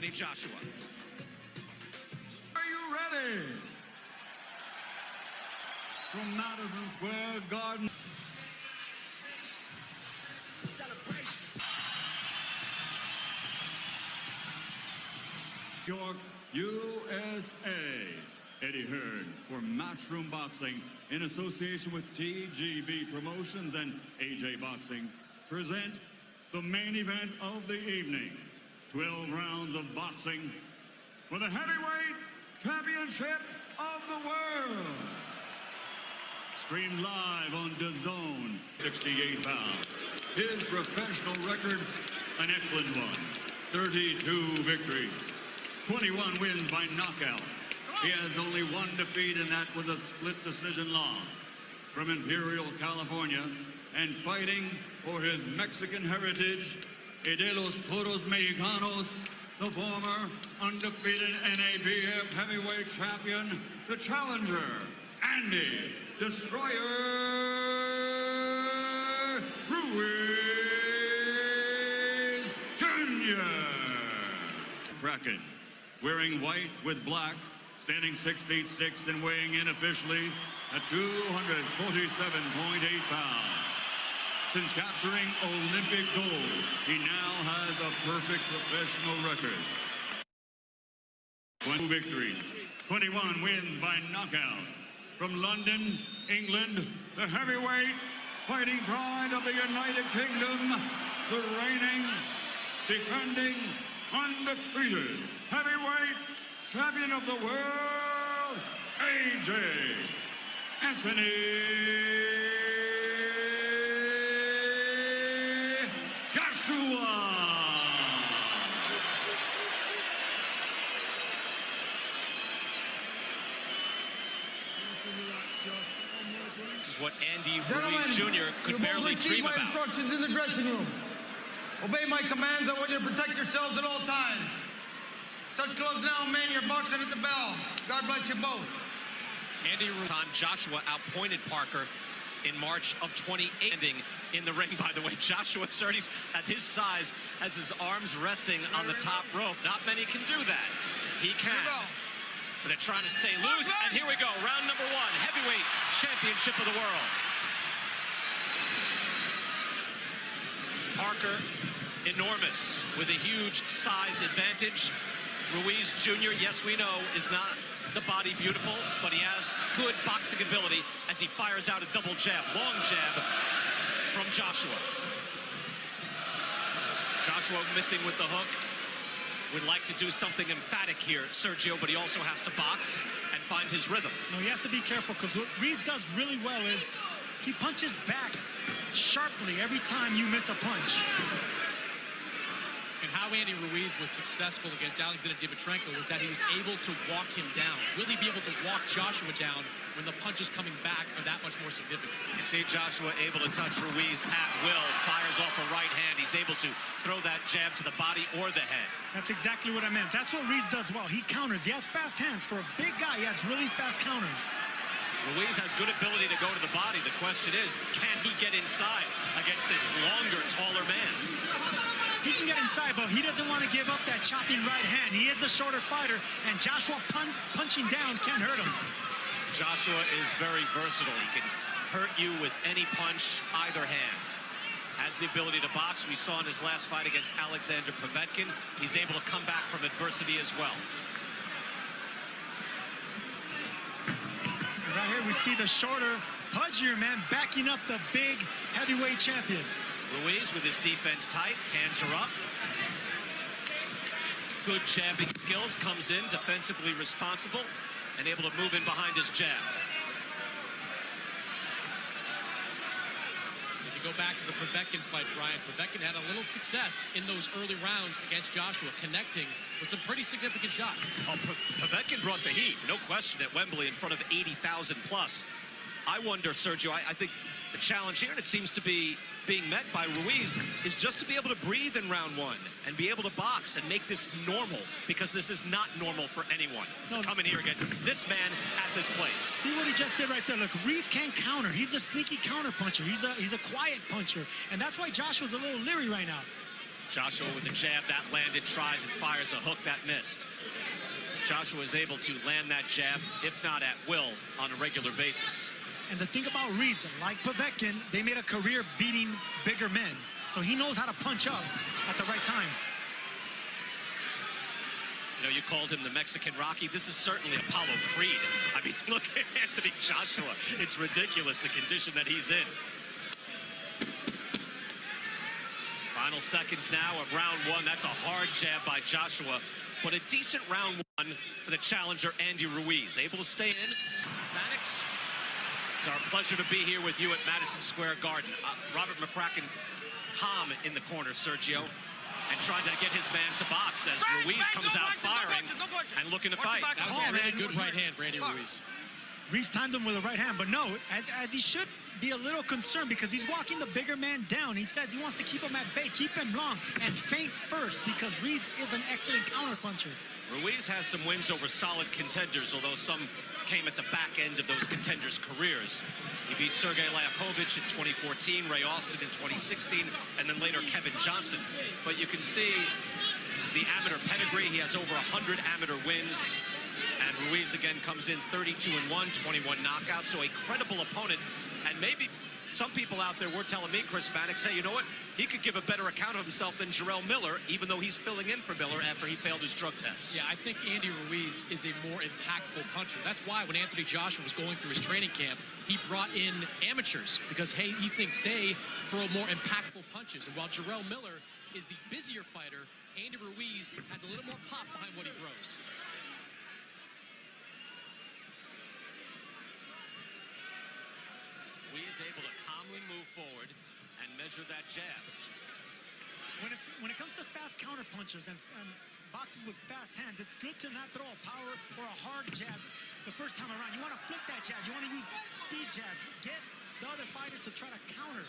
Anthony Joshua. Are you ready? From Madison Square Garden. York, USA. Eddie Hearn for Matchroom Boxing in association with TGB Promotions and AJ Boxing present the main event of the evening. 12 rounds of boxing for the heavyweight championship of the world. Streamed live on DAZN, 68 pounds. His professional record, an excellent one. 32 victories, 21 wins by knockout. He has only one defeat, and that was a split decision loss. From Imperial, California, and fighting for his Mexican heritage, de los Toros Mexicanos, the former undefeated NABF heavyweight champion, the challenger, Andy Destroyer Ruiz Jr. Kraken, wearing white with black, standing 6'6" and weighing in officially at 247.8 pounds. Since capturing Olympic gold, he now has a perfect professional record. 20 victories, 21 wins by knockout. From London, England, the heavyweight fighting pride of the United Kingdom, the reigning, defending, undefeated heavyweight champion of the world, AJ Anthony Joshua. This is what Andy Ruiz Jr. could barely dream about. Instructions in the dressing room. Obey my commands. I want you to protect yourselves at all times. Touch gloves now, men. You're boxing at the bell. God bless you both. Andy Ruiz, Joshua outpointed Parker in March of 2018 in the ring. By the way, Joshua Surtees, at his size, has his arms resting on the top rope. Not many can do that. He can. But they're trying to stay loose. And here we go. Round number one. Heavyweight championship of the world. Parker, enormous, with a huge size advantage. Ruiz Jr., yes, we know, is not the body beautiful, but he has good boxing ability as he fires out a double jab, long jab from Joshua. Joshua missing with the hook. Would like to do something emphatic here, Sergio, but he also has to box and find his rhythm. No, he has to be careful, because what Ruiz does really well is he punches back sharply every time you miss a punch. And how Andy Ruiz was successful against Alexander Dimitrenko was that he was able to walk him down, really be able to walk Joshua down when the punches coming back are that much more significant. You see Joshua able to touch Ruiz at will, fires off a right hand. He's able to throw that jab to the body or the head. That's exactly what I meant. That's what Ruiz does well. He counters. He has fast hands. For a big guy, he has really fast counters. Ruiz has good ability to go to the body. The question is, can he get inside against this longer, taller man? He can get inside, but he doesn't want to give up that chopping right hand. He is the shorter fighter, and Joshua punching down can't hurt him. Joshua is very versatile. He can hurt you with any punch, either hand. Has the ability to box. We saw in his last fight against Alexander Povetkin. He's able to come back from adversity as well. Right here we see the shorter, pudgier man backing up the big heavyweight champion. Ruiz with his defense tight, hands are up. Good jabbing skills, comes in defensively responsible and able to move in behind his jab. If you go back to the Povetkin fight, Brian, Povetkin had a little success in those early rounds against Joshua, connecting with some pretty significant shots. Oh, Povetkin brought the heat, no question, at Wembley in front of 80,000 plus. I wonder, Sergio, I think the challenge here, and it seems to be being met by Ruiz, is just to be able to breathe in round one and be able to box and make this normal, because this is not normal for anyone to come in here against this man at this place. See what he just did right there. Look, Ruiz can't counter. He's a sneaky counter puncher. He's a quiet puncher, and that's why Joshua's a little leery right now. Joshua with the jab, that landed, tries and fires a hook that missed. Joshua is able to land that jab, if not at will, on a regular basis. And the thing about Ruiz, like Povetkin, they made a career beating bigger men. So he knows how to punch up at the right time. You know, you called him the Mexican Rocky. This is certainly Apollo Creed. I mean, look at Anthony Joshua. It's ridiculous, the condition that he's in. Final seconds now of round one. That's a hard jab by Joshua, but a decent round one for the challenger, Andy Ruiz. Able to stay in. Hispanics, it's our pleasure to be here with you at Madison Square Garden. Robert McCracken calm in the corner, Sergio, and trying to get his man to box as Ruiz comes out firing and looking to fight. That was a really good right hand for Andy Ruiz. Ruiz timed him with a right hand, but no, as he should be a little concerned because he's walking the bigger man down. He says he wants to keep him at bay, keep him long, and feint first because Ruiz is an excellent counterpuncher. Ruiz has some wins over solid contenders, although some came at the back end of those contenders' careers. He beat Sergey Liapovich in 2014, Ray Austin in 2016, and then later Kevin Johnson. But you can see the amateur pedigree. He has over 100 amateur wins. And Ruiz again comes in 32-1, 21 knockouts, so a credible opponent. And maybe some people out there were telling me, Chris Mannix, hey, you know what? He could give a better account of himself than Jarrell Miller, even though he's filling in for Miller after he failed his drug test. Yeah, I think Andy Ruiz is a more impactful puncher. That's why when Anthony Joshua was going through his training camp, he brought in amateurs because, hey, he thinks they throw more impactful punches. And while Jarrell Miller is the busier fighter, Andy Ruiz has a little more pop behind what he throws. Ruiz able to calmly move forward and measure that jab. When it comes to fast counter punchers and boxers with fast hands, it's good to not throw a power or a hard jab the first time around. You want to flip that jab. You want to use speed jabs. Get the other fighter to try to counter.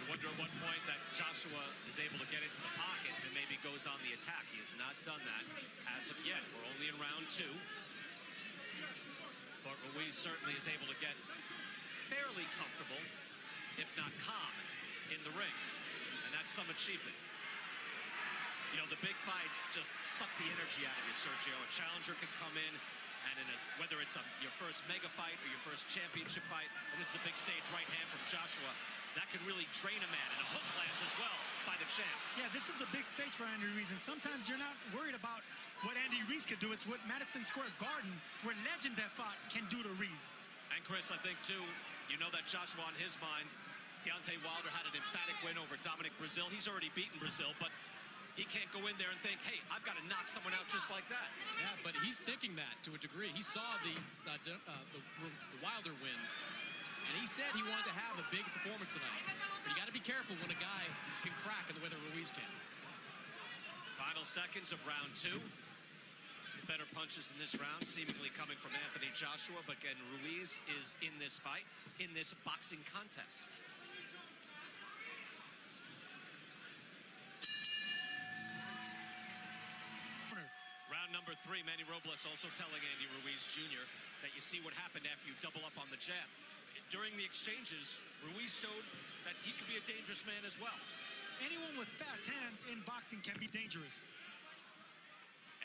You wonder at what point that Joshua is able to get into the pocket and maybe goes on the attack. He has not done that as of yet. We're only in round two. But Ruiz certainly is able to get fairly comfortable, if not calm, in the ring. And that's some achievement. You know, the big fights just suck the energy out of you, Sergio. A challenger can come in, and whether it's your first mega fight or your first championship fight, and this is a big stage right hand from Joshua, that can really drain a man. And a hook lands as well by the champ. Yeah, this is a big stage for Andy Ruiz, and sometimes you're not worried about what Andy Ruiz could do. It's what Madison Square Garden, where legends have fought, can do to Ruiz. And Chris, I think too, you know that Joshua on his mind, Deontay Wilder had an emphatic win over Dominic Brazil. He's already beaten Brazil, but he can't go in there and think, hey, I've got to knock someone out just like that. Yeah, but he's thinking that to a degree. He saw the Wilder win, and he said he wanted to have a big performance tonight. But you got to be careful when a guy can crack in the way that Ruiz can. Final seconds of round two. Better punches in this round, seemingly coming from Anthony Joshua, but again, Ruiz is in this fight, in this boxing contest. Round number three, Manny Robles also telling Andy Ruiz Jr. that you see what happened after you double up on the jab. During the exchanges, Ruiz showed that he could be a dangerous man as well. Anyone with fast hands in boxing can be dangerous.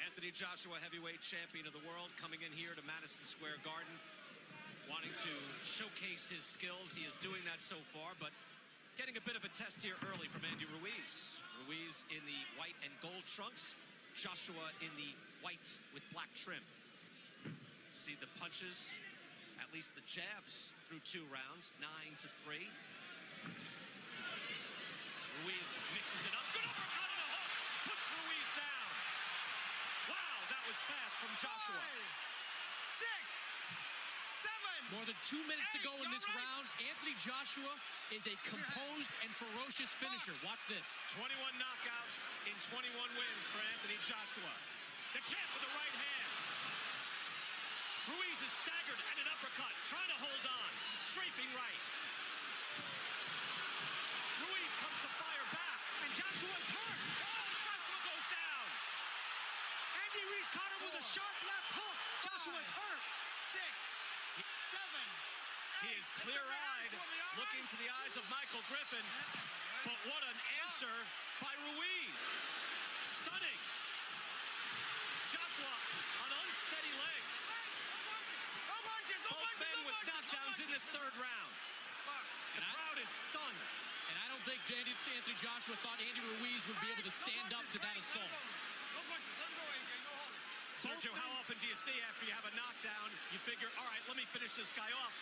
Anthony Joshua, heavyweight champion of the world, coming in here to Madison Square Garden, wanting to showcase his skills. He is doing that so far, but getting a bit of a test here early from Andy Ruiz. Ruiz in the white and gold trunks, Joshua in the white with black trim. See the punches, at least the jabs through 2 rounds, 9-3. Ruiz mixes it up, good uppercut and a hook, puts Ruiz down. Wow, that was fast from Joshua. 5, 6, 7. More than 2 minutes to go in this round. Anthony Joshua is a composed and ferocious finisher. Watch this. 21 knockouts in 21 wins for Anthony Joshua. The champ with the right hand. Ruiz is staggered and an uppercut, trying to hold on. Strafing right. Ruiz comes to fire back, and Joshua's hurt. Oh, Joshua goes down. Andy Ruiz caught him with a sharp left hook. Joshua's hurt. 6, 7. He is clear-eyed, looking into the eyes of Michael Griffin. But what an answer by Ruiz. Stunning. Joshua on unsteady legs. Both men with knockdowns in this third round. The crowd is stunned. And I don't think Anthony Joshua thought Andy Ruiz would be able to stand up to that assault. Sergio, how often do you see after you have a knockdown, you figure, all right, let me finish this guy off,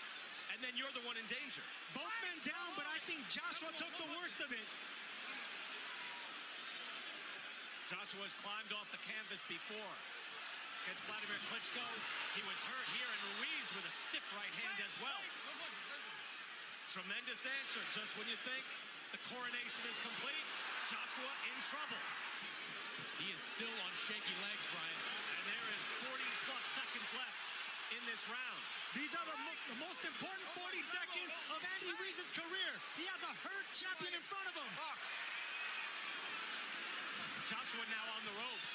and then you're the one in danger? Both men down, but I think Joshua took the worst of it. Joshua's climbed off the canvas before. Against Vladimir Klitschko, he was hurt here, and Ruiz with a stiff right hand as well. Tremendous answer. Just when you think the coronation is complete, Joshua in trouble. He is still on shaky legs, Brian. And there is 40-plus seconds left in this round. These are the most important 40 seconds of Andy Ruiz's career. He has a hurt champion in front of him. Joshua now on the ropes,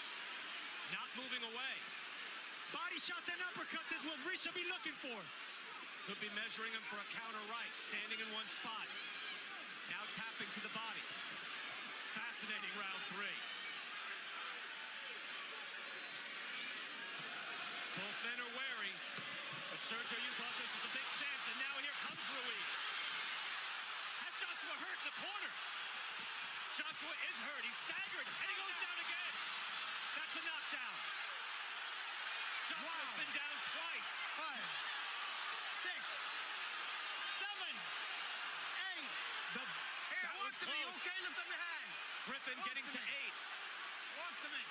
not moving away. Body shots and uppercuts is what Ruiz should be looking for. Could be measuring him for a counter right, standing in one spot. Now tapping to the body. Fascinating round three. Both men are wary, but Sergio, you thought this was a big chance, and now here comes Ruiz. Has Joshua hurt in the corner? Joshua is hurt. He's staggered, and he goes down again. That's a knockdown. Joshua's been down twice. 5, 6, 7, 8. That was close. Okay, lift up your hand. Griffin Walk getting to to me. 8. Walk to me.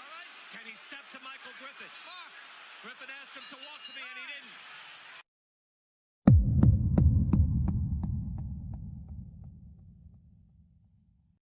All right? Can he step to Michael Griffin? Box. Griffin asked him to walk to me, and he didn't.